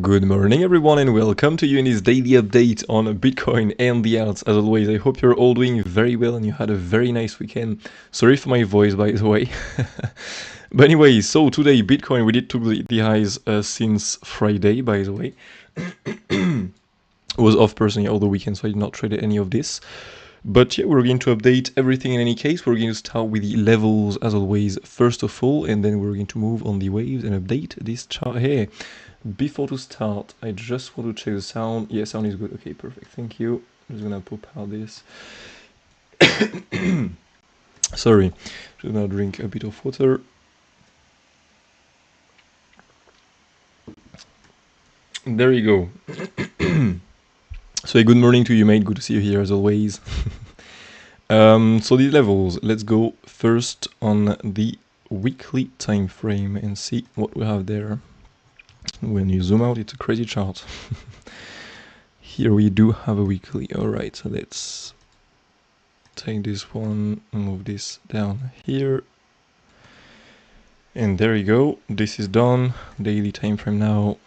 Good morning everyone and welcome to you in this daily update on Bitcoin and the alts. As always, I hope you're all doing very well and you had a very nice weekend. Sorry for my voice, by the way. But anyway, so today Bitcoin, we did took the highs since Friday, by the way. I was off personally all the weekend, so I did not trade any of this. But yeah, we're going to update everything in any case. We're going to start with the levels as always, first of all, and then we're going to move on the waves and update this chart here. Before to start, I just want to check the sound. Yeah, sound is good. Okay, perfect. Thank you. I'm just gonna pop out this. Sorry, just gonna drink a bit of water. There you go. So good morning to you, mate. Good to see you here as always. So these levels, let's go first on the weekly time frame and see what we have there. When you zoom out, it's a crazy chart. Here we do have a weekly. Alright, so let's take this one and move this down here. And there you go. This is done. Daily time frame now.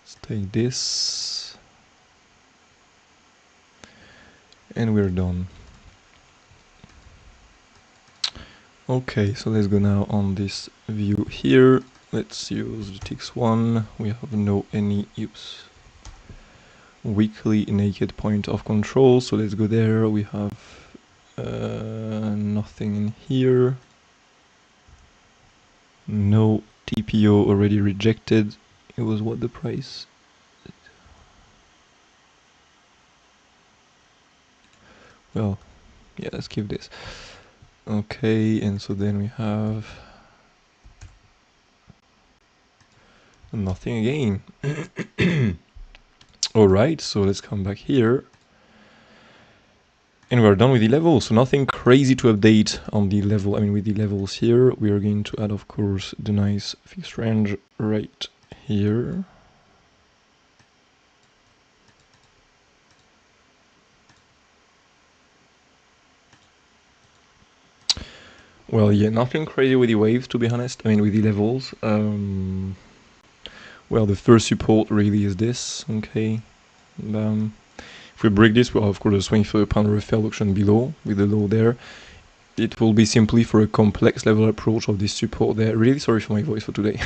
Let's take this. And we're done. Okay, so let's go now on this view here. Let's use the TX1. We have any weekly naked point of control, so let's go there. We have nothing in here. No TPO already rejected. It was what the price? Well, yeah, let's keep this. Okay, and so then we have nothing again. Alright, so let's come back here. And we're done with the levels, so nothing crazy to update on the level. I mean, with the levels here, we are going to add, of course, the nice fixed range right here. Well, yeah, nothing crazy with the waves, to be honest. I mean, with the levels. Well, the first support really is this, okay. If we break this, we'll have, of course, a swing for a pound referral auction below, with the low there. It will be simply for a complex level approach of this support there. Really sorry for my voice for today.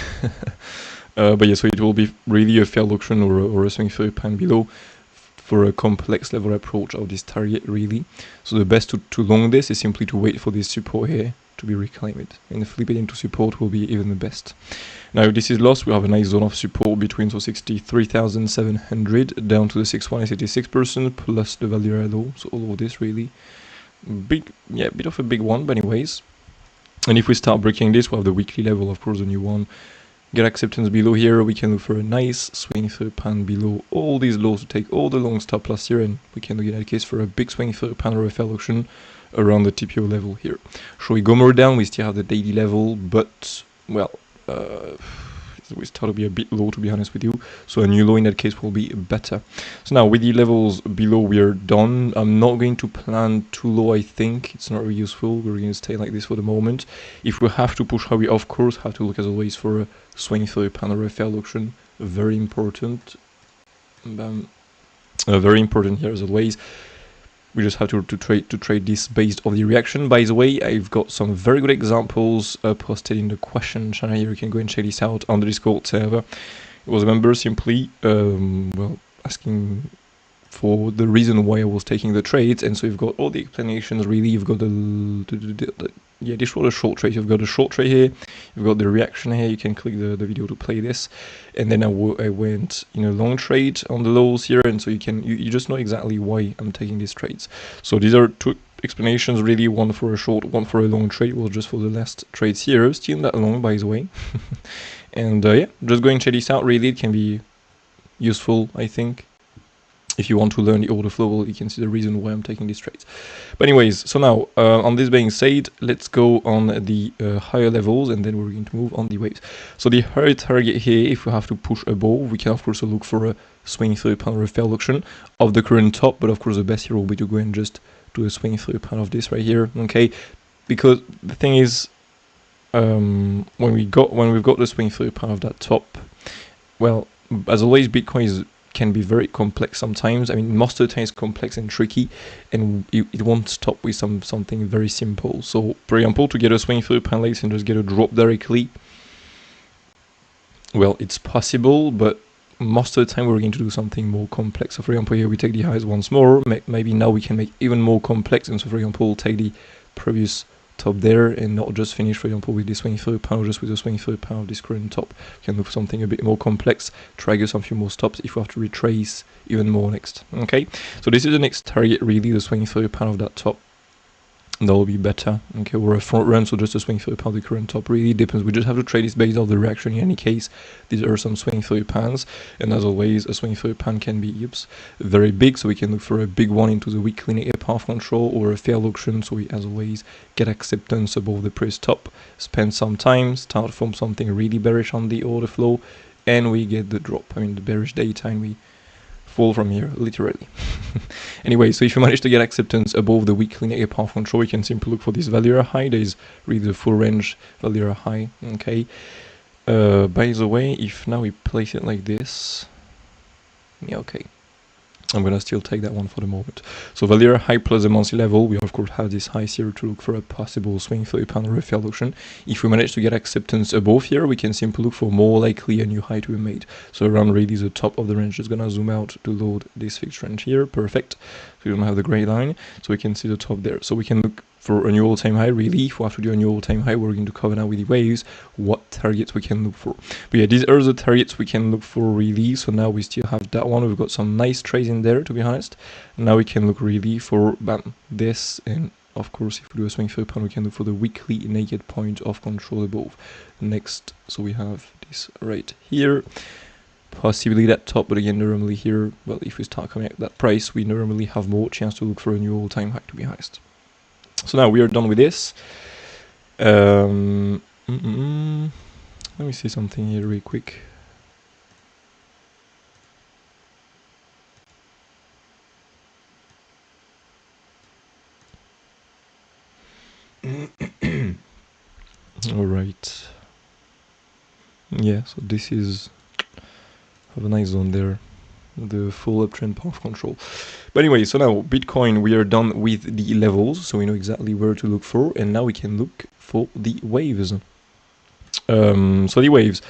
But yeah, so it will be really a failed auction or a swing for a pound below for a complex level approach of this target, really. So the best to long this is simply to wait for this support here to be reclaimed, and flip it into support will be even the best. Now if this is lost, we have a nice zone of support between 63,700 down to the 6.1 at 86% plus the value low. So all of this really big, yeah, bit of a big one, but anyways. And if we start breaking this, we have the weekly level, of course, the new one. Get acceptance below here, we can look for a nice swing for a pound below all these lows to take all the long stop loss here, and we can look in that case for a big swing for a pound or a failed auction around the TPO level here. Should we go more down? We still have the daily level, but well, we start to be a bit low, to be honest with you, so a new low in that case will be better. So now with the levels below, we are done. I'm not going to plan too low. I think it's not really useful. We're going to stay like this for the moment. If we have to push high, we of course have to look as always for a swing for a pound or a failed auction. Very important. Very important here as always. We just have to trade this based on the reaction. By the way, I've got some very good examples posted in the question channel here. You can go and check this out on the Discord server. It was a member simply well, asking for the reason why I was taking the trades, and so you've got all the explanations really. You've got yeah, this was a short trade. You've got a short trade here, you've got the reaction here. You can click the video to play this, and then I went in a long trade on the lows here, and so you just know exactly why I'm taking these trades. So these are two explanations really, one for a short, one for a long trade. It was just for the last trades here, still not long by the way. And yeah, just go and check this out really. It can be useful, I think. If you want to learn the order flow, you can see the reason why I'm taking these trades. But anyways, so now, on this being said, let's go on the higher levels, and then we're going to move on the waves. So the higher target here, if we have to push above, we can of course look for a swing through a pound or a failed auction of the current top, but of course the best here will be to go and just do a swing through a pound of this right here, okay? Because the thing is, when we've got the swing through part of that top, well, as always, Bitcoin can be very complex sometimes. I mean, most of the time it's complex and tricky, and it won't stop with something very simple. So, for example, to get a swing through pan legs and just get a drop directly, well, it's possible, but most of the time we're going to do something more complex. So, for example, here we take the highs once more. Maybe now we can make even more complex, and so, for example, we'll take the previous top there and not just finish, for example, with the swing through pan, or just with the swing through pan of this current top. We can do something a bit more complex, trigger some few more stops if we have to retrace even more next. Okay, so this is the next target, really, the swing through pan of that top. That will be better. Okay, or a front run, so just a swing through pan of the current top. Really depends. We just have to trade this based on the reaction in any case. These are some swing through pans, and as always, a swing through pan can be very big, so we can look for a big one into the weekly negative path control, or a failed auction, so we as always get acceptance above the previous top, spend some time, start from something really bearish on the order flow, and we get the drop. I mean, the bearish data, and we fall from here, literally. Anyway, so if you manage to get acceptance above the weekly negative path control, you can simply look for this value high. There is really the full range value high. Okay. By the way, if now we place it like this, yeah, okay, I'm gonna still take that one for the moment. So value high plus the monthly level, we of course have this high here to look for a possible swing through pan or a failed auction. If we manage to get acceptance above here, we can simply look for more likely a new high to be made. So around really the top of the range. Just gonna zoom out to load this fixed range here. Perfect. So we don't have the gray line, so we can see the top there. So we can look for a new all-time high. Really, if we have to do a new all-time high, we're going to cover now with the waves what targets we can look for. But yeah, these are the targets we can look for, really. So now we still have that one. We've got some nice trades in there, to be honest. Now we can look really for this, and of course, if we do a swing through pan, we can look for the weekly naked point of control above. Next, so we have this right here. Possibly that top, but again, normally here, well, if we start coming at that price, we normally have more chance to look for a new all-time high, to be honest. So now we are done with this. Let me see something here really quick. All right. Yeah, so this is have a nice zone there, the full uptrend path control. But anyway, so now Bitcoin, we are done with the levels, so we know exactly where to look for, and now we can look for the waves. So the waves,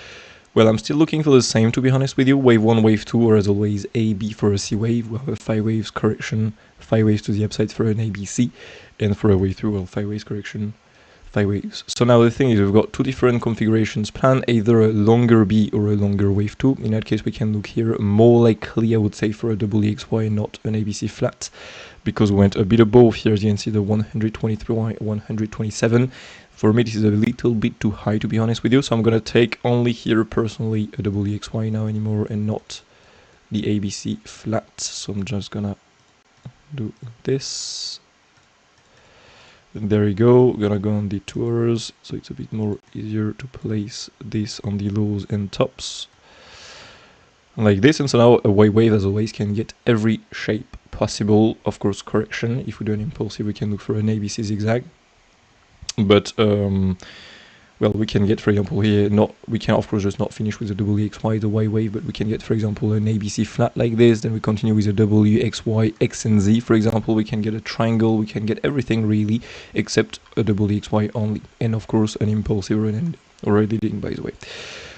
well, I'm still looking for the same, to be honest with you. Wave 1, wave 2, or as always, A, B for a C wave. We have a 5 waves correction, 5 waves to the upside for an ABC, and for a wave 3, well, 5 waves correction, 5 waves. So now the thing is, we've got two different configurations planned, either a longer B or a longer wave 2. In that case, we can look here more likely, I would say, for a double EXY, not an ABC flat, because we went a bit above here. As you can see, the 123, 127. For me, this is a little bit too high, to be honest with you. So I'm gonna take only here personally a double EXY now anymore, and not the ABC flat. So I'm just gonna do this. And there you go. Gonna go on the 2 hours, so it's a bit more easier to place this on the lows and tops like this. And so now a wave, as always, can get every shape possible. Of course, correction. If we do an impulsive, we can look for an ABC zigzag. But well, we can get, for example, here, we can of course just not finish with a WXY, the Y wave, but we can get, for example, an ABC flat like this. Then we continue with a WXY, X and Z, for example. We can get a triangle, we can get everything really, except a WXY only. And of course, an impulsive or a leading, by the way.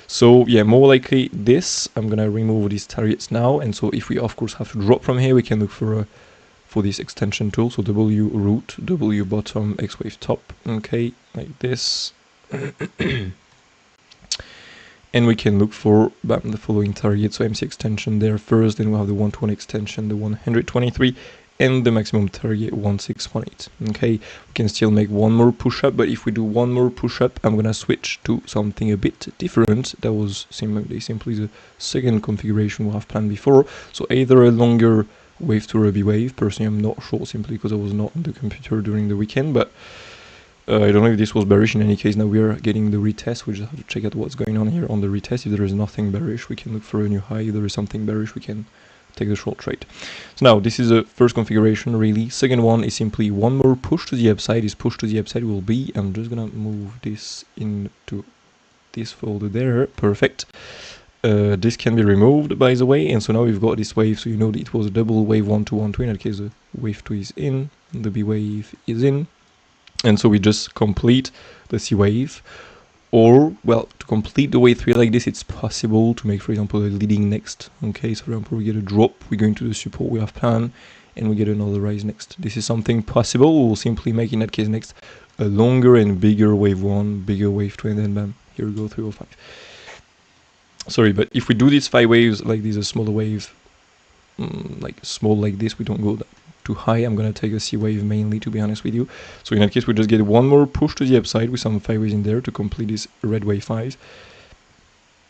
So yeah, more likely this. I'm gonna remove these targets now. And so if we of course have to drop from here, we can look for this extension tool. So W root, W bottom, X wave top. Okay, like this. And we can look for the following targets. So MC extension there first, then we'll have the 121 extension, the 123, and the maximum target 1618. Okay, we can still make one more push up, but if we do one more push up, I'm gonna switch to something a bit different. That was simply the second configuration we have planned before. So either a longer wave to Ruby wave. Personally, I'm not sure, simply because I was not on the computer during the weekend, but I don't know if this was bearish. In any case, now we are getting the retest. We just have to check out what's going on here on the retest. If there is nothing bearish, we can look for a new high. If there is something bearish, we can take the short trade. So now this is the first configuration really. Second one is simply one more push to the upside. This push to the upside will be, I'm just gonna move this into this folder there, perfect. This can be removed by the way, and so now we've got this wave, so you know that it was a double wave 1 2 1 2. In that case the wave 2 is in, the B wave is in, and so we just complete the C wave. Or, well, to complete the wave 3 like this, it's possible to make, for example, a leading next. Okay, so for example, we get a drop, we go into the support we have planned, and we get another rise next. This is something possible. We'll simply make, in that case, next a longer and bigger wave 1, bigger wave 2, and then bam, here we go, 305. Sorry, but if we do these 5 waves like this, a smaller wave, like small like this, we don't go too high. I'm gonna take a C wave mainly, to be honest with you. So in that case, we just get one more push to the upside with some 5 waves in there to complete this red wave 5.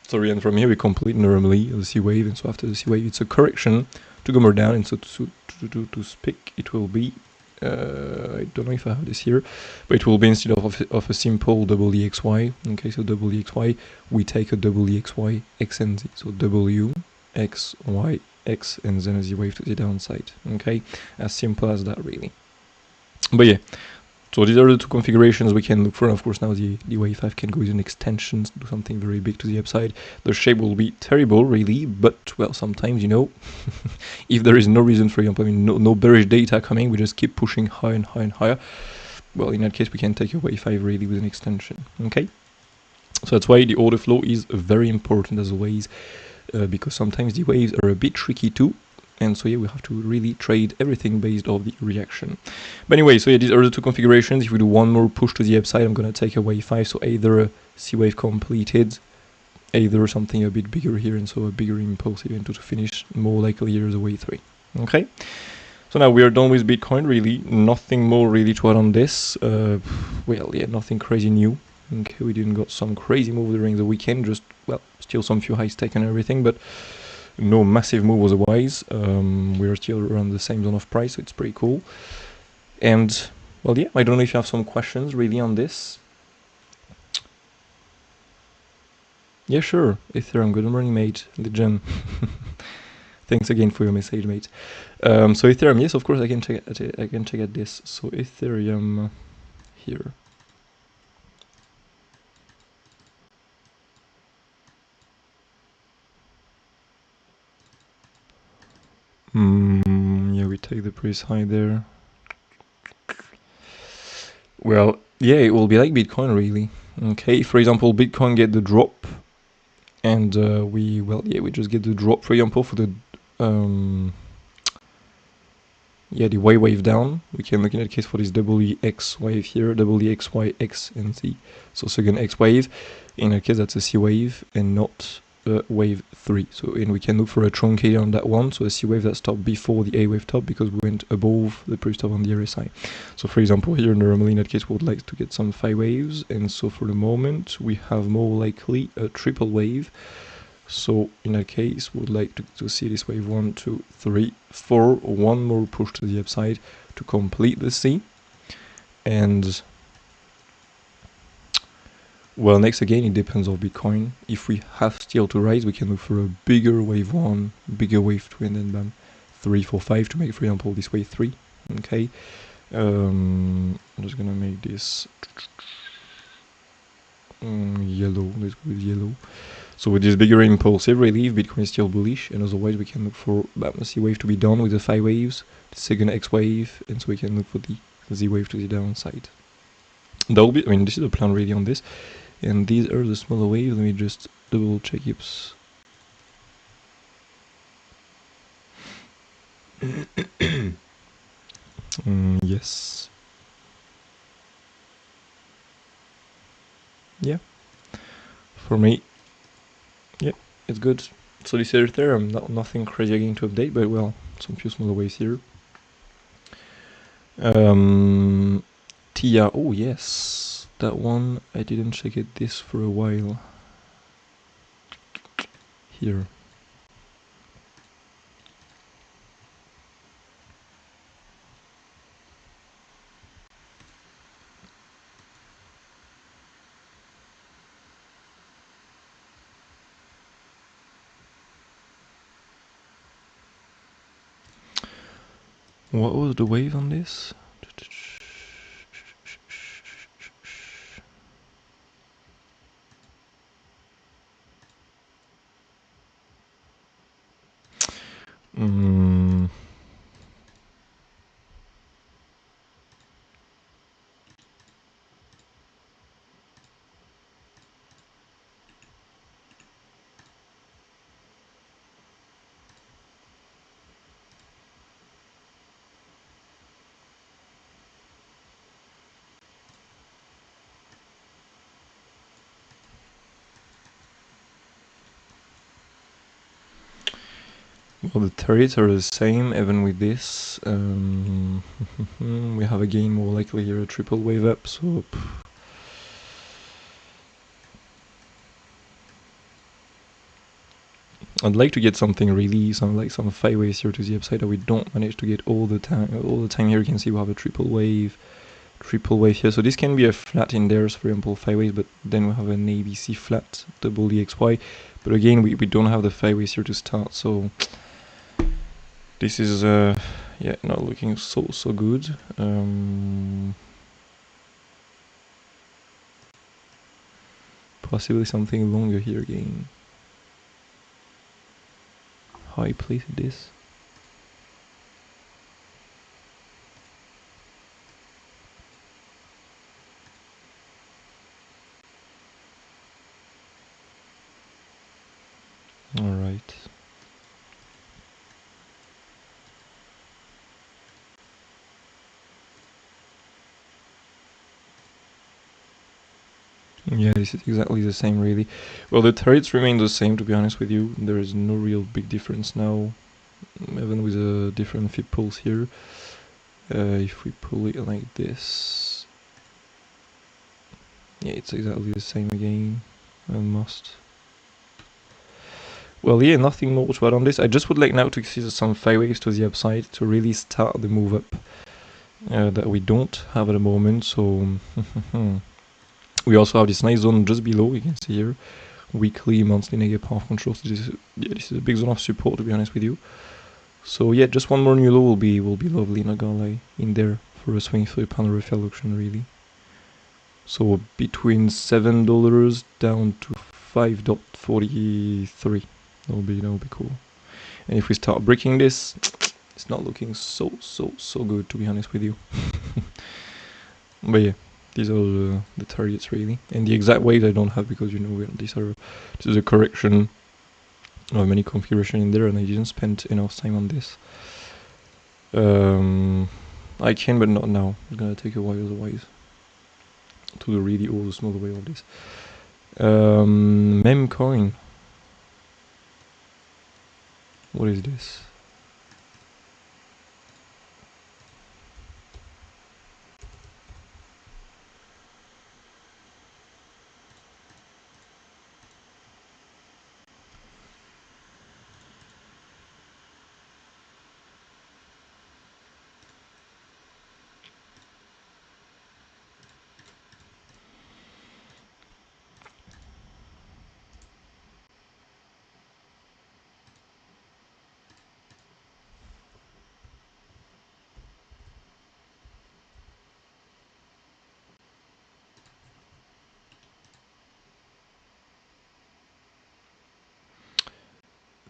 Sorry, and from here we complete normally the C wave, and so after the C wave, it's a correction to go more down, and so to speak, it will be, I don't know if I have this here, but it will be instead of a simple double EXY, okay, so double EXY, we take a double EXY X and Z, so W, X, Y, X, and then a Z wave to the downside, okay, as simple as that really. But yeah, so these are the two configurations we can look for, and of course now the wave 5 can go with an extension, do something very big to the upside. The shape will be terrible really, but well, sometimes, you know, if there is no reason, for example, I mean no bearish data coming, we just keep pushing higher and higher and higher, well, in that case we can take a wave 5 really with an extension, okay. So that's why the order flow is very important as always, because sometimes the waves are a bit tricky too. And so yeah, we have to really trade everything based off the reaction. But anyway, so yeah, these are the two configurations. If we do one more push to the upside, I'm gonna take a wave 5, so either a C wave completed, either something a bit bigger here, and so a bigger impulse event to finish, more likely here is a wave 3. Okay, so now we are done with Bitcoin really, nothing more really to add on this. Well, yeah, nothing crazy new. Okay, we didn't got some crazy move during the weekend, just, well, still some few highs taken and everything, but no massive move otherwise. We're still around the same zone of price, so it's pretty cool. And, well, yeah, I don't know if you have some questions really on this. Yeah, sure. Ethereum, good morning, mate. Legend. Thanks again for your message, mate. So Ethereum, yes, of course, I can check at this. So Ethereum here. Yeah, we take the price high there. Well, yeah, it will be like Bitcoin really. Okay, for example, Bitcoin get the drop, and we just get the drop, for example, for the the Y wave down. We can look in that case for this WEX wave here, WEXY X and Z. So second X wave, in that case that's a C wave and not wave 3. So, and we can look for a truncator on that one, so a C wave that stopped before the A wave top, because we went above the previous top on the RSI. So for example here, normally in that case we would like to get some 5 waves, and so for the moment we have more likely a triple wave. So in that case we would like to see this wave 1, 2, 3, 4, one more push to the upside to complete the C. And well, next again, it depends on Bitcoin. If we have still to rise, we can look for a bigger wave 1, bigger wave 2, and then bam, 3, 4, 5 to make, for example, this wave 3. Okay. I'm just gonna make this yellow. Let's go with yellow. So with this bigger impulsive relief, Bitcoin is still bullish, and otherwise we can look for the C wave to be done with the 5 waves, the second X wave, and so we can look for the Z wave to the downside. That will be, I mean, this is the plan really on this. And these are the smaller waves. Let me just double check. Oops. Yes. Yeah. For me, yeah, it's good. So this is Ethereum, nothing crazy again to update, but well, some few smaller waves here. Tia, oh yes, that one, I didn't check this for a while. Here. What was the wave on this? Mm. Well, the targets are the same even with this. We have again more likely here a triple wave up, so I'd like to get something really, some sideways here to the upside that we don't manage to get all the time. All the time here you can see we have a triple wave here. So this can be a flat in there, so for example sideways, but then we have an ABC flat, double EXY. But again, we don't have the sideways here to start, so this is yeah, not looking so good. Possibly something longer here again. How I place this? All right. Yeah, this is exactly the same really. Well, the targets remain the same, to be honest with you. There is no real big difference now, even with a different fib pulse here. If we pull it like this, yeah, it's exactly the same again, almost. Well, yeah, nothing more to add on this. I just would like now to see some sideways to the upside to really start the move up that we don't have at the moment. So we also have this nice zone just below, you can see here, weekly, monthly negative half control. So this is a big zone of support, to be honest with you. So yeah, just one more new low will be lovely, not gonna lie, in there for a swing through panel refill auction really. So between $7 down to 5.43. That'll be cool. And if we start breaking this, it's not looking so good, to be honest with you. But yeah, these are the targets really. And the exact waves I don't have because this is a correction of many configuration in there, and I didn't spend enough time on this. I can, but not now. It's gonna take a while otherwise to do really all the small way of this. Mem coin. What is this?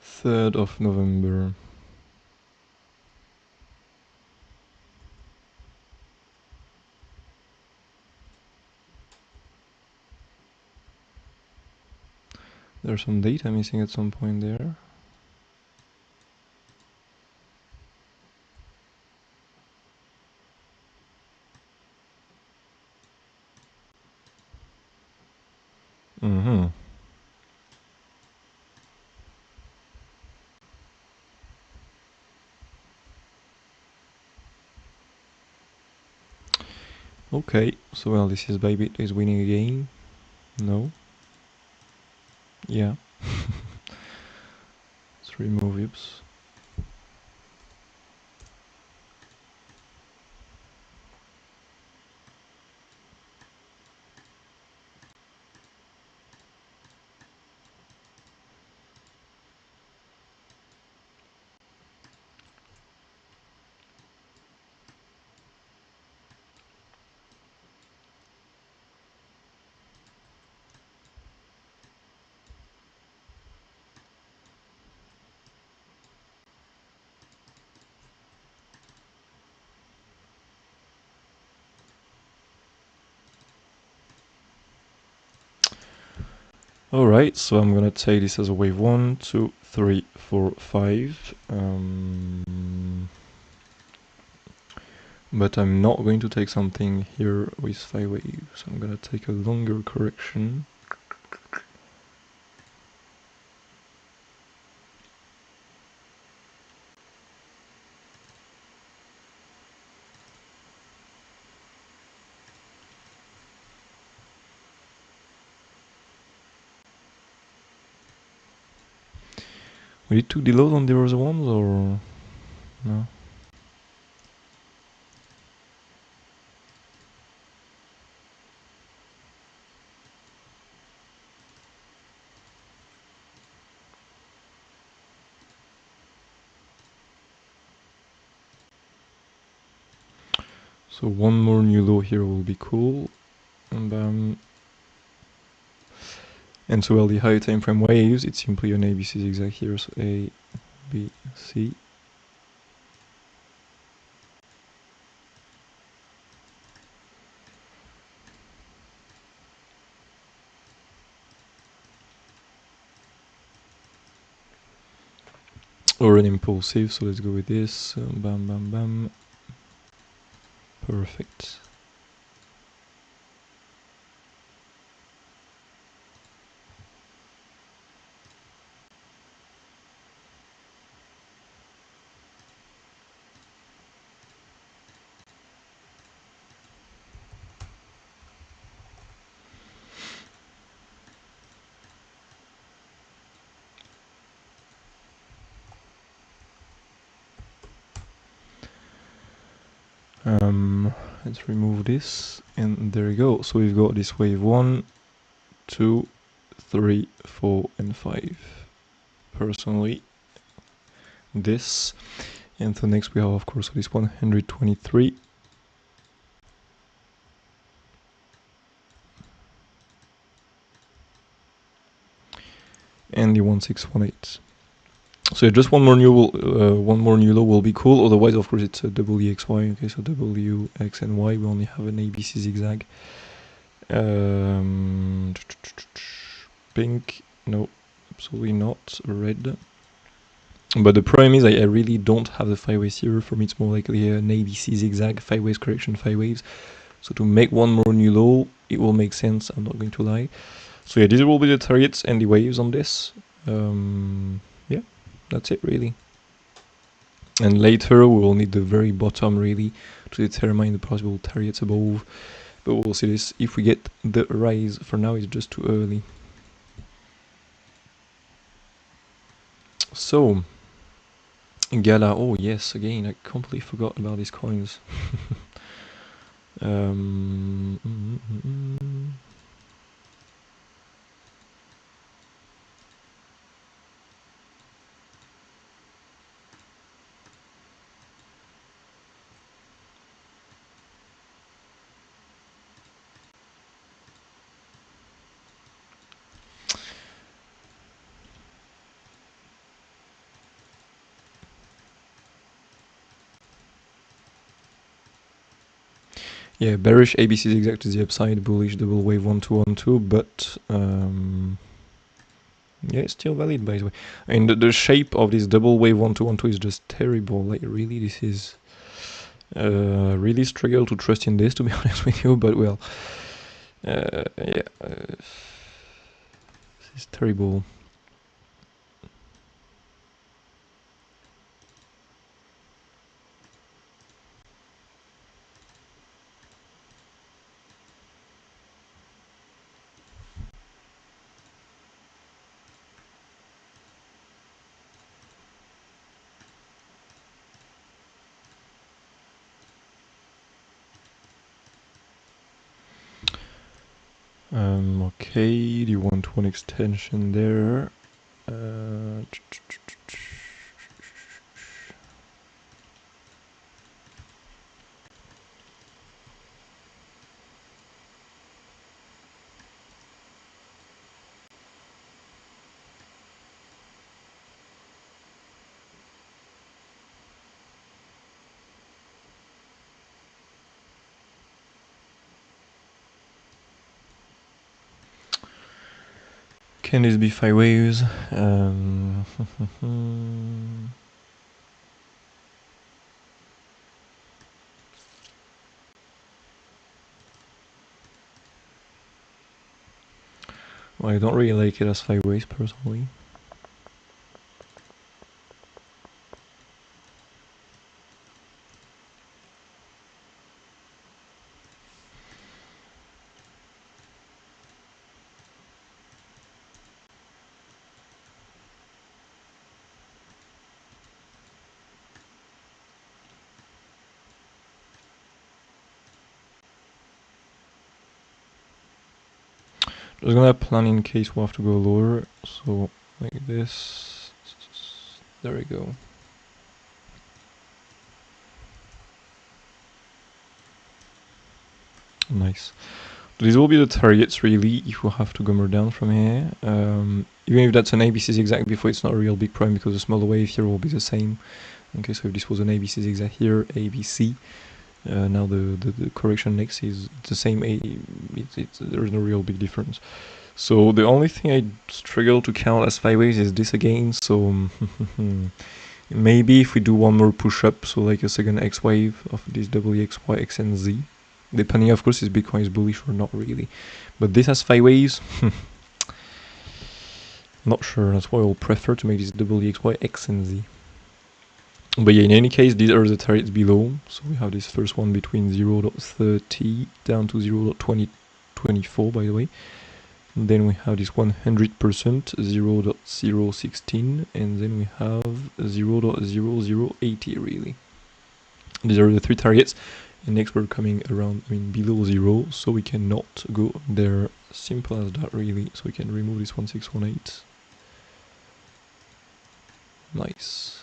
Third of November. There's some data missing at some point there. Okay, so well, this is Bybit is winning again. No. Yeah. 3 more VIPs. Alright, so I'm gonna take this as a wave 1, 2, 3, 4, 5. But I'm not going to take something here with 5 waves. I'm gonna take a longer correction. We need to deload on the other ones or no? So one more new low here will be cool. And so well, the high time frame waves, it's simply an ABC zigzag here, so A, B, C. Or an impulsive, so let's go with this. Bam, bam, bam. Perfect. Let's remove this, and there you go. So we've got this wave 1, 2, 3, 4, and 5. Personally, this, and so next we have, of course, this 123. And the 1618. So yeah, just one more new low will be cool. Otherwise, of course, it's a WXY. Okay, so W, X, and Y. We only have an ABC zigzag. Pink, no, absolutely not. Red. But the problem is I really don't have the 5 waves here. For me, it's more likely an ABC zigzag, 5 waves correction, 5 waves. So to make one more new low, it will make sense. I'm not going to lie. So yeah, these will be the targets and the waves on this. Yeah, that's it really. And later we will need the very bottom really to determine the possible targets above. But we'll see this if we get the rise. For now it's just too early. So, Gala, oh yes, again, I completely forgot about these coins. Yeah, bearish ABC zigzag to the upside, bullish double wave 1212, but yeah, it's still valid by the way. And the shape of this double wave 1212 is just terrible. Like really, this is really struggle to trust in this, to be honest with you. But well, yeah, this is terrible. Okay, do you want one extension there? Can this be 5 waves? Well, I don't really like it as 5 waves personally. Just gonna plan in case we have to go lower, so like this. There we go. Nice. These will be the targets really if we have to go more down from here. Even if that's an ABC zigzag before, it's not a real big problem because the smaller wave here will be the same. Okay, so if this was an ABC zigzag here, ABC, now the correction next is the same. There's no real big difference. So the only thing I struggle to count as 5 waves is this again. So maybe if we do one more push up, so like a second X wave of this WX, Y, X, and Z, depending of course if Bitcoin is bullish or not really. But this has 5 waves. Not sure. That's why I'll prefer to make this WX, Y, X, and Z. But yeah, in any case, these are the targets below. So we have this first one between 0.30 down to 0.2024, by the way. And then we have this 100%, 0.016, and then we have 0.0080 really. These are the 3 targets. And next we're coming around, below 0, so we cannot go there. Simple as that really. So we can remove this 1618. Nice.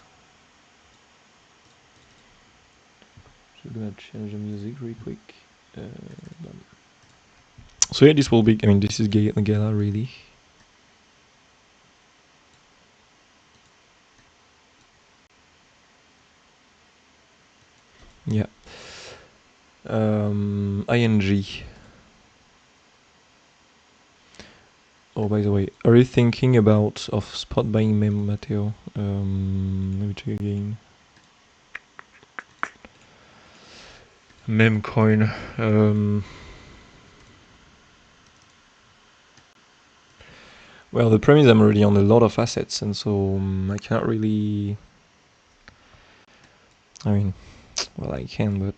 So we're gonna change the music really quick. So yeah, this will be, this is Gala really. Yeah. ING. Oh, by the way, are you thinking of spot buying mem, Matteo? Let me check again. Mem coin. Well, the problem is I'm already on a lot of assets, and so I can't really. Well, I can, but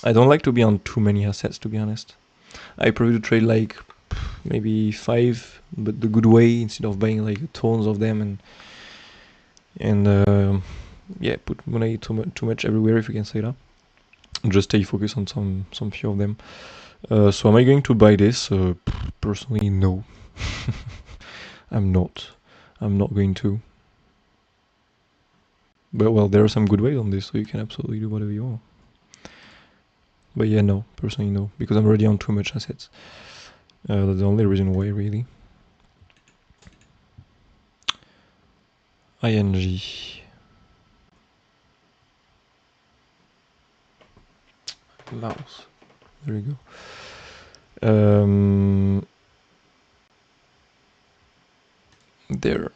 I don't like to be on too many assets, to be honest. I prefer to trade like maybe 5, but the good way, instead of buying like tons of them and yeah, put money too much everywhere, if you can say that. Just stay focused on some few of them. So am I going to buy this? Personally, no. I'm not going to. But well, there are some good ways on this, so you can absolutely do whatever you want. But yeah, no, personally no, because I'm already on too much assets. That's the only reason why, really. ING. Mouse. There we go. There.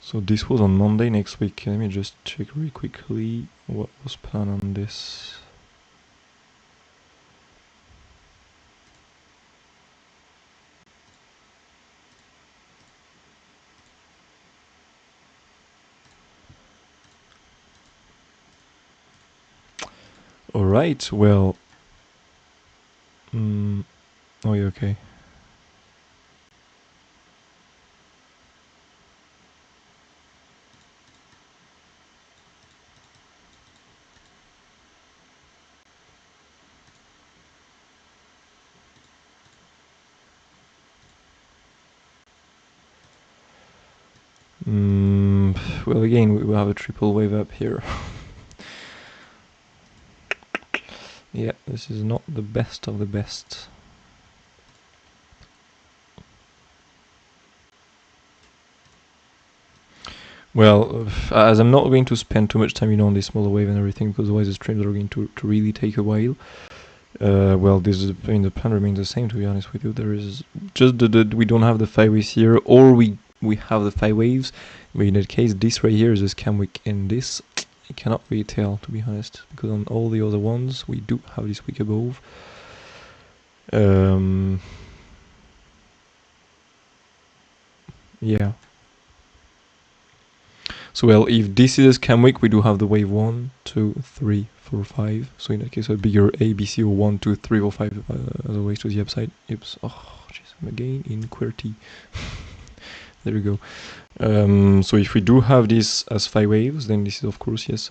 So this was on Monday next week. Let me just check really quickly what was planned on this. Alright, well. Oh yeah, okay. well, again, we will have a triple wave up here. Yeah, this is not the best of the best. Well, as I'm not going to spend too much time, on this smaller wave and everything, because otherwise the streams are going to really take a while. Well, this is, the plan remains the same, to be honest with you. There is just we don't have the 5 waves here, or we have the 5 waves, but in that case, this right here is a scam wick, and this, I cannot really tell, to be honest, because on all the other ones, we do have this wick above. Yeah. So, well, if this is a scam wick, we do have the wave 1, 2, 3, 4, 5. So in that case, a bigger A, B, C, or 1, 2, 3, or 5 as a way to the upside. Oops. Oh, jeez, I'm again in QWERTY. There we go. So if we do have this as 5 waves, then this is, of course, yes,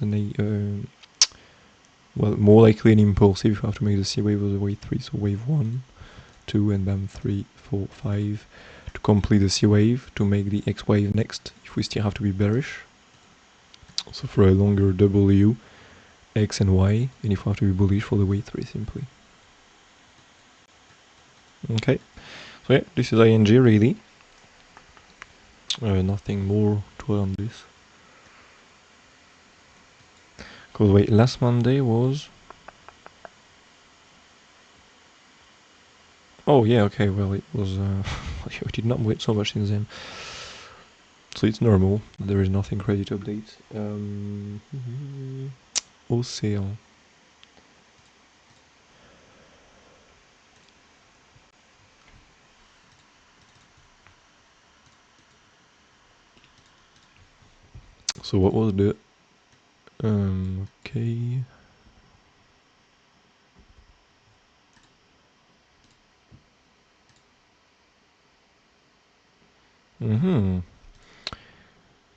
well, more likely an impulsive. You have to make the C wave or the wave 3. So wave 1, 2, and then 3, 4, 5 to complete the C wave, to make the X wave next, if we still have to be bearish. So for a longer W, X and Y, and if we have to be bullish for the wave 3 simply. Okay, so yeah, this is ING really. Nothing more to add on this. Because wait, last Monday was... Oh yeah, okay, well it was... we did not wait so much since then. So it's normal, there is nothing crazy to update. OCL. So what was the... okay...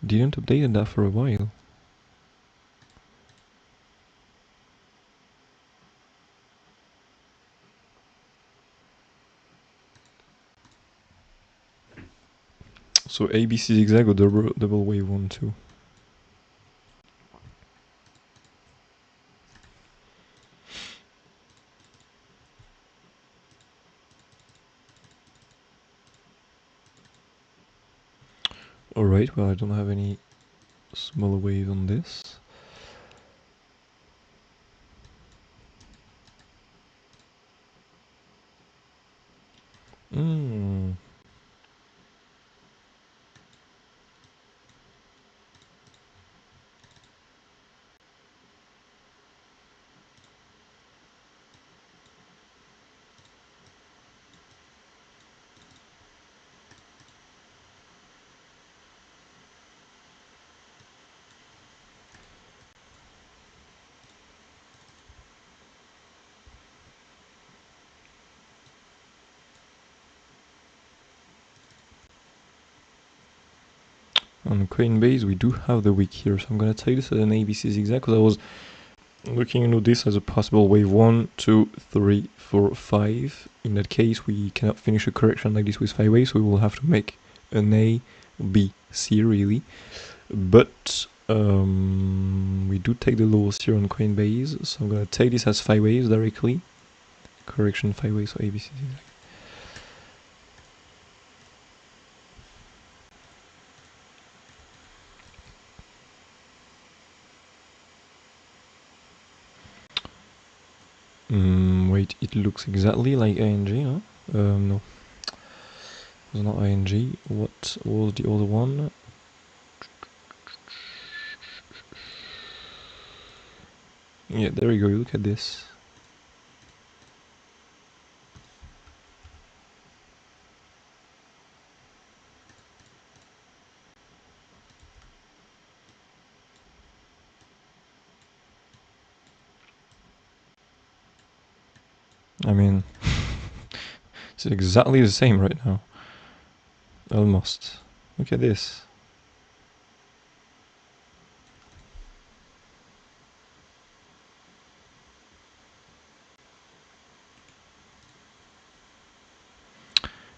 Didn't update that for a while. So ABC zigzag or double wave 1, 2. Alright, well I don't have any smaller wave on this. On Coinbase we do have the wick here, so I'm gonna take this as an ABC zigzag, because I was looking into this as a possible wave 1, 2, 3, 4, 5. In that case we cannot finish a correction like this with 5 waves, so we will have to make an A, B, C really. But we do take the lows here on Coinbase, so I'm gonna take this as 5 waves directly. Correction 5 waves, so ABC zigzag. Wait, it looks exactly like ING, huh? No. It was not ING. What was the other one? Yeah, there you go, look at this. I mean, it's exactly the same right now. Almost. Look at this.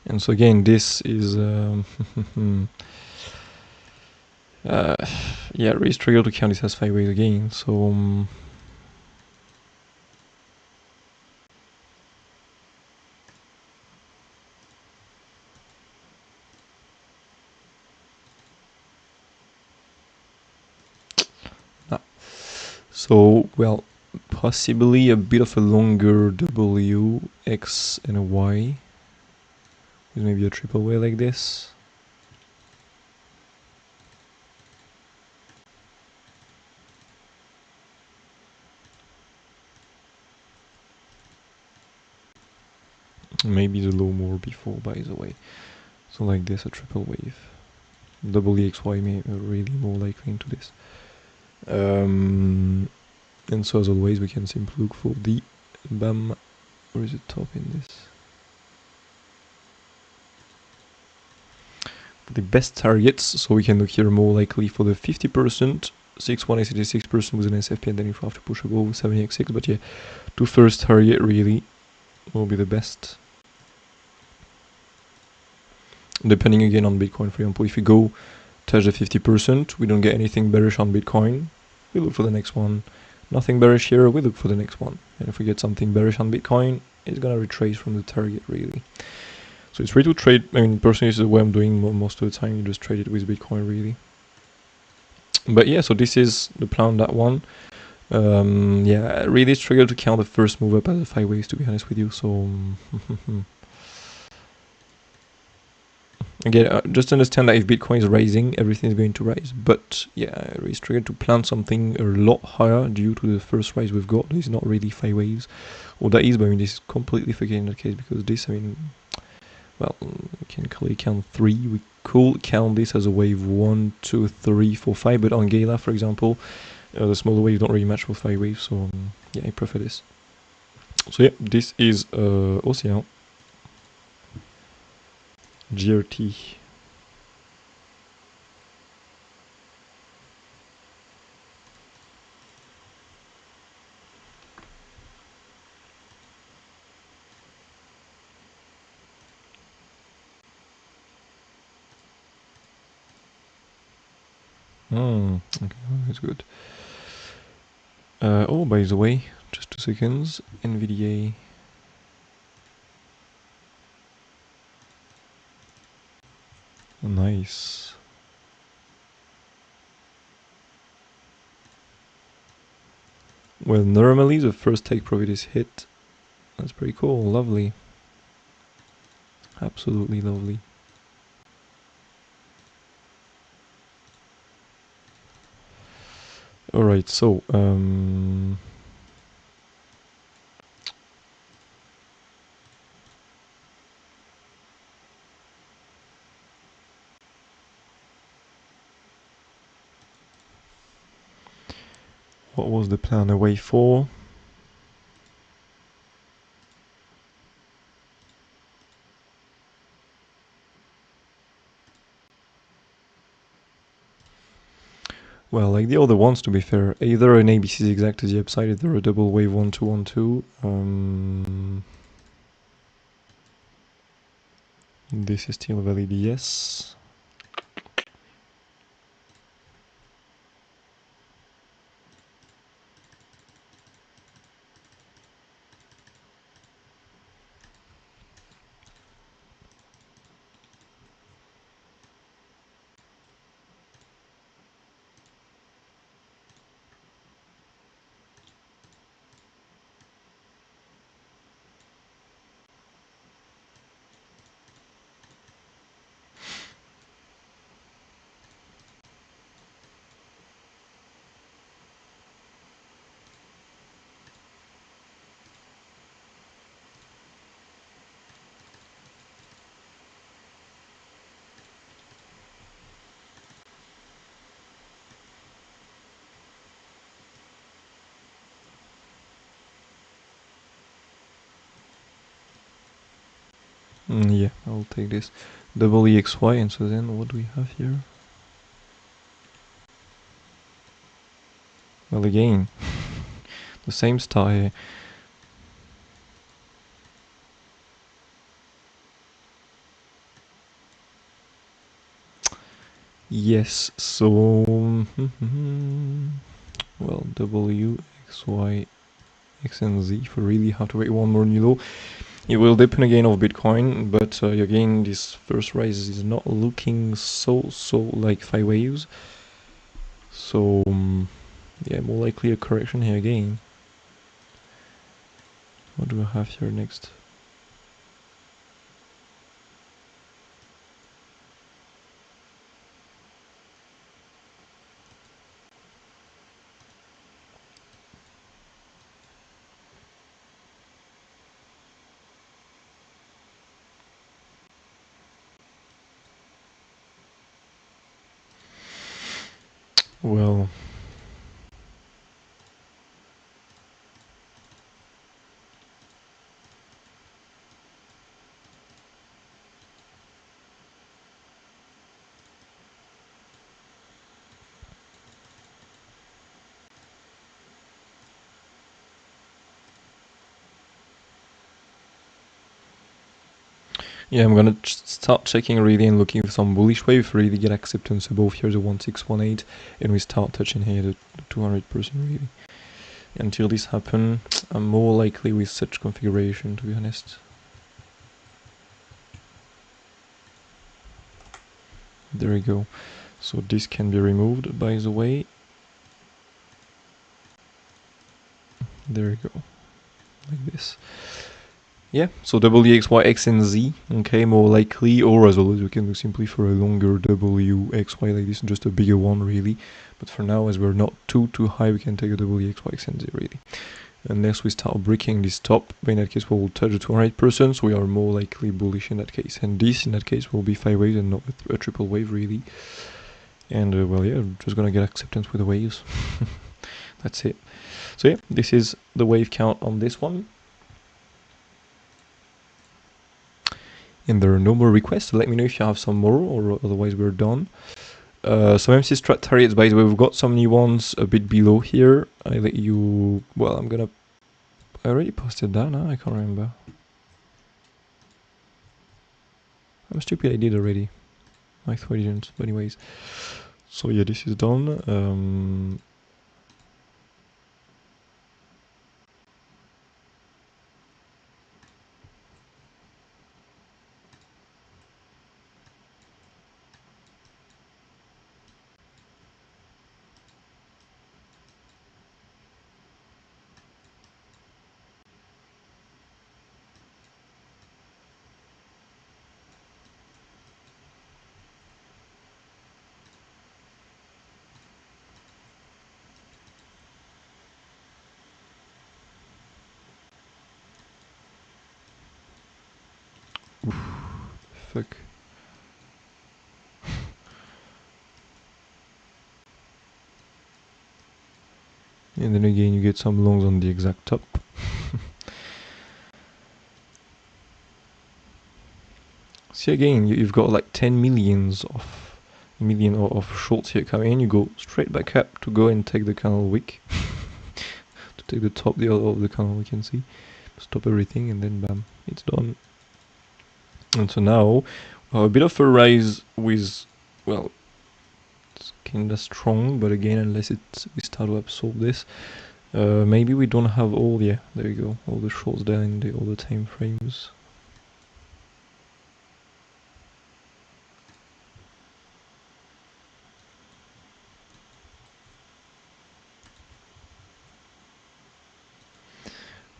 And so again, this is Yeah, really struggle to count this as 5 waves again, so so, well, possibly a bit of a longer W, X and a Y, with maybe a triple way like this. Maybe the low more before, by the way. So like this, a triple wave. Double EXY may really more likely into this. And so as always, we can simply look for the BAM. Where is the top in this? The best targets, so we can look here more likely for the 50%, 6% with an SFP, and then if we have to push above 70x6, but yeah, two first target really will be the best. Depending again on Bitcoin, for example, if we go touch the 50%, we don't get anything bearish on Bitcoin, we look for the next one. Nothing bearish here, we look for the next one. And if we get something bearish on Bitcoin, it's gonna retrace from the target really. So it's free to trade. I mean, personally, this is the way I'm doing most of the time. You just trade it with Bitcoin really. But yeah, so this is the plan on that one. Yeah, I really struggle to count the first move up as a 5 waves, to be honest with you. So again, just understand that if Bitcoin is rising, everything is going to rise. But yeah, I really struggle to plan something a lot higher due to the first rise we've got. This is not really 5 waves, or that is, but I mean, this is completely forget in that case, because this, I mean, well, we can clearly count 3. We could count this as a wave 1, 2, 3, 4, 5, but on Gala, for example, the smaller waves don't really match with 5 waves, so yeah, I prefer this. So yeah, this is Ocean GRT. Okay, that's good. Oh, by the way, just 2 seconds. NVDA. Nice. Well, normally the first take profit is hit. That's pretty cool. Lovely. Absolutely lovely. Alright, so what was the plan away for? Well, like the other ones, to be fair, either an ABC zigzag to the upside, either a double wave 1, 2, 1, 2. This is still valid, yes. Yeah, I'll take this. Double EXY, and so then what do we have here? Well, again, the same style. Yes, so well, W, X, Y, X and Z. If we really have to wait one more new low, it will depend again of Bitcoin, but again, this first rise is not looking so like 5 waves. So yeah, more likely a correction here again. What do we have here next? Well, yeah, I'm gonna start checking really and looking for some bullish wave, really get acceptance above here the 1618, and we start touching here the 200% really. Until this happen, I'm more likely with such configuration, to be honest. There we go. So this can be removed, by the way. There we go, like this. Yeah, so W, X, Y, X, and Z, okay, more likely, or as always, we can look simply for a longer W, X, Y like this, just a bigger one, really. But for now, as we're not too high, we can take a W, X, Y, X, and Z, really. Unless we start breaking this top, but in that case, we'll touch the 200%, so we are more likely bullish in that case. And this, in that case, will be 5 waves and not a triple wave, really. And, well, yeah, just gonna get acceptance with the waves. That's it. So yeah, this is the wave count on this one. And there are no more requests, so let me know if you have some more, or otherwise we're done. Some MC strat targets, by the way, we've got some new ones a bit below here. I let you, well, I already posted that, huh? I can't remember. I'm stupid, I did already. I thought I didn't, but anyways. So yeah, this is done. Oof, fuck. And then again, you get some longs on the exact top. See again, you've got like 10 million of shorts here coming in. You go straight back up to go and take the candle wick, to take the top of the candle. We can see, stop everything, and then bam, it's done. And so now a bit of a rise with, well, it's kinda strong, but again, unless we start to absorb this, maybe we don't have all. Yeah, there you go, all the shorts there in all the time frames.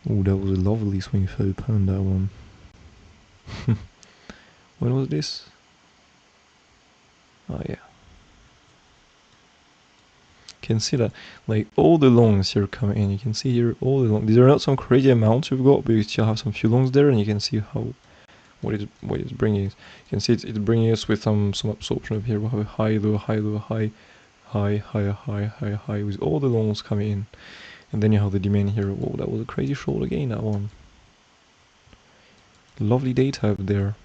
Oh, that was a lovely swing for the pound, that one. When was this? Oh yeah. Can see that, like, all the longs here coming in. You can see here all the longs. These are not some crazy amounts you've got, but you still have some few longs there, and you can see how what it's bringing us. You can see it's bringing us with some absorption up here. We have a high, low, high, low, high, high, high, high, high, high, with all the longs coming in, and then you have the demand here. Whoa, that was a crazy short again. That one. Lovely data up there.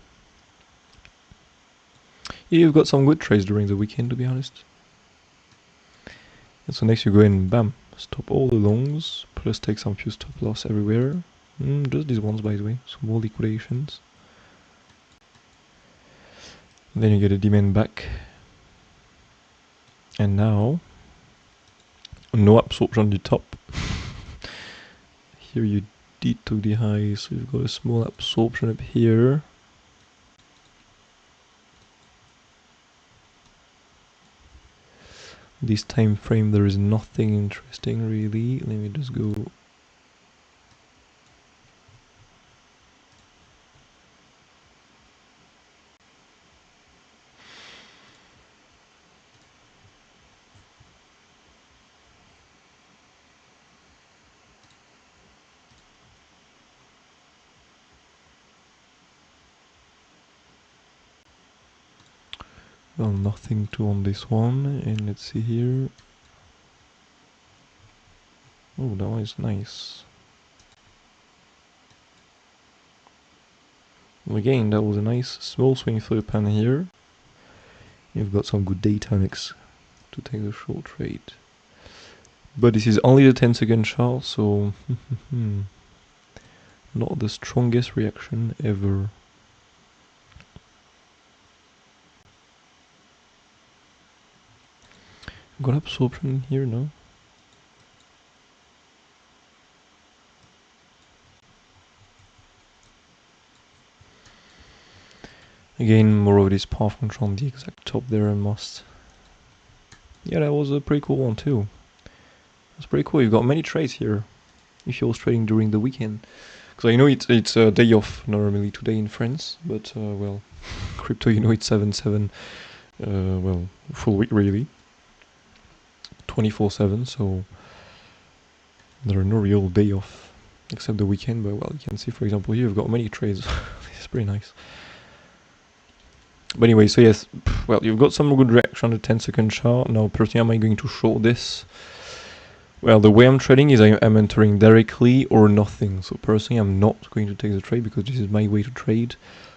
Yeah, you've got some good trades during the weekend, to be honest. And so next you go in, bam, stop all the longs, plus take some few stop loss everywhere. Just these ones, by the way, small liquidations. And then you get a demand back. And now, no absorption on the top. Here you did to the high, so you've got a small absorption up here. This time frame there is nothing interesting really. Let me just go. Well, nothing to on this one, and let's see here. Oh, that one is nice. Well, again, that was a nice small swing for the pan here. You've got some good data next to take the short trade. But this is only the 10-second chart, so not the strongest reaction ever. Got absorption here, no? Again, more of this path control on the exact top there and must. Yeah, that was a pretty cool one too. That's pretty cool. You've got many trades here if you're trading during the weekend. Because I know it's a day off normally today in France, but well, crypto, you know, it's 7/7, well, full week really. 24/7, so there are no real day off except the weekend. But well, you can see, for example, here you've got many trades. It's pretty nice. But anyway, so yes, well, you've got some good reaction on the 10-second chart. Now, personally, am I going to short this? Well, the way I'm trading is I'm entering directly or nothing. So personally, I'm not going to take the trade because this is my way to trade.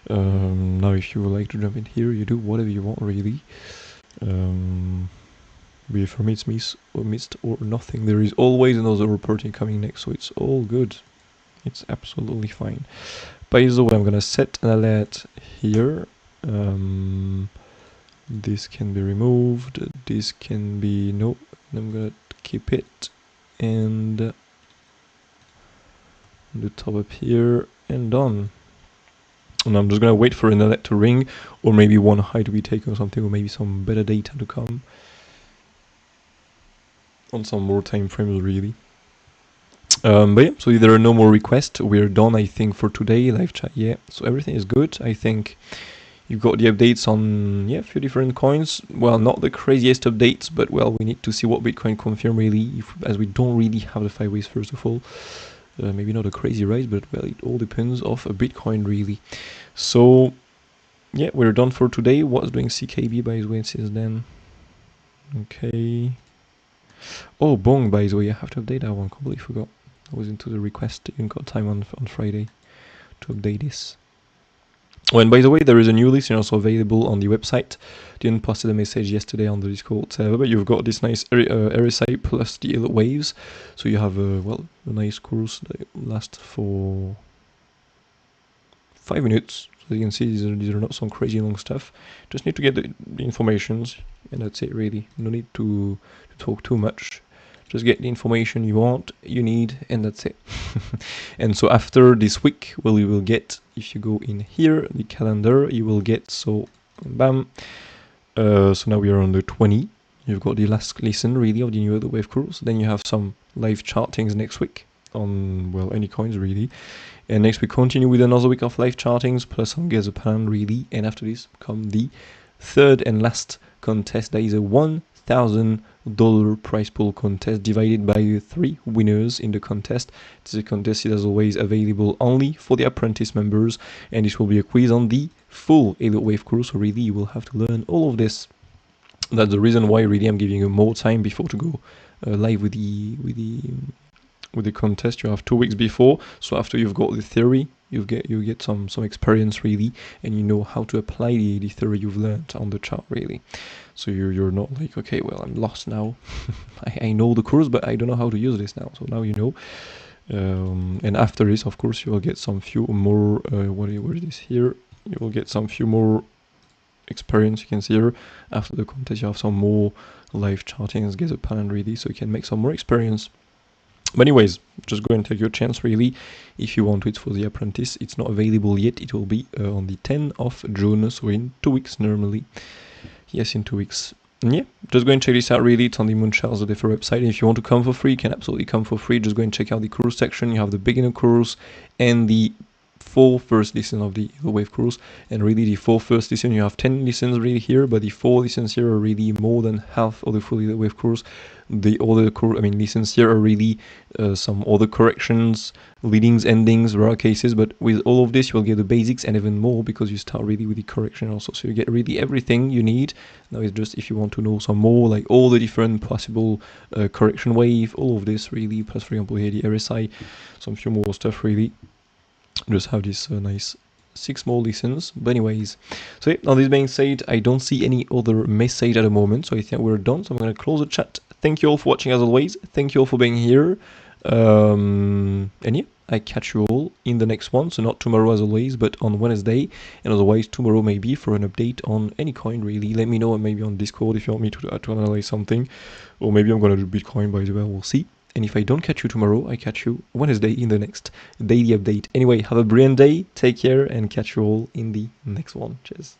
Now, if you would like to jump in here, you do whatever you want, really. But for me, it's missed or nothing. There is always another reporting coming next, so it's all good. It's absolutely fine. By the way, I'm gonna set an alert here. This can be removed. This can be no. I'm gonna keep it, and the top up here, and done. And I'm just gonna wait for an alert to ring, or maybe one high to be taken or something, or maybe some better data to come on some more time frames really. But yeah, so there are no more requests. We're done, I think, for today. Live chat, yeah. So everything is good. I think you've got the updates on, yeah, a few different coins. Well, not the craziest updates, but well, we need to see what Bitcoin confirm really, as we don't really have the 5 ways first of all. Maybe not a crazy rise, but well, it all depends of a Bitcoin really. So yeah, we're done for today. What's doing CKB by the way since then? Okay. Oh, Bong, by the way, I have to update that one. Completely forgot. I was into the request. Didn't got time on Friday to update this. Oh, and by the way, there is a new list also available on the website. Didn't post a message yesterday on the Discord server, but you've got this nice RSI plus the Elliott waves. So you have well, a nice course that lasts for 5 minutes. So you can see these are not some crazy long stuff. Just need to get the informations, and that's it really. No need to talk too much. Just get the information you want, you need, and that's it. And so after this week, well, you will get, if you go in here, the calendar, you will get, so bam. So now we are on the 20. You've got the last lesson really of the new Elliott wave course. Then you have some live chartings next week on, well, any coins really. And next we continue with another week of live chartings plus some gather plan really. And after this come the third and last contest. That is a $1,000 prize pool contest divided by 3 winners in the contest. This contest is as always available only for the apprentice members, and this will be a quiz on the full Elliott wave course. So really you will have to learn all of this. That's the reason why really I'm giving you more time before to go live with the contest. You have 2 weeks before, so after you've got the theory, you get some experience really, and you know how to apply the theory you've learned on the chart really. So you're not like, okay, well, I'm lost now. I know the course, but I don't know how to use this now. So now you know. And after this, of course, you will get some few more. What is this here? You will get some few more experience. You can see here after the contest you have some more live charting and get a panel ready, so you can make some more experience. But anyways, just go and take your chance really if you want to. It's for the apprentice. It's not available yet. It will be on the 10th of June, so in 2 weeks normally. Yes, in 2 weeks. And yeah, just go and check this out really. It's on the MOONCHARTS, the different website. And if you want to come for free, you can absolutely come for free. Just go and check out the course section. You have the beginner course and the 4 first lessons of the wave course, and really the 4 first lessons, you have 10 lessons really here, but the 4 lessons here are really more than half of the full wave course. The other lessons here are really some other corrections, leadings, endings, rare cases, but with all of this you will get the basics and even more, because you start really with the correction also, so you get really everything you need. Now it's just if you want to know some more, like all the different possible correction wave, all of this really, plus for example here the RSI, some few more stuff really. Just have this nice 6 more lessons. But anyways, so yeah, now this being said, I don't see any other message at the moment, so I think we're done. So I'm going to close the chat. Thank you all for watching as always. Thank you all for being here. And yeah, I catch you all in the next one. So not tomorrow as always, but on Wednesday. And otherwise tomorrow maybe for an update on any coin really. Let me know, maybe on Discord if you want me to analyze something. Or maybe I'm going to do Bitcoin, by the way, we'll see. And if I don't catch you tomorrow, I catch you Wednesday in the next daily update. Anyway, have a brilliant day, take care, and catch you all in the next one. Cheers.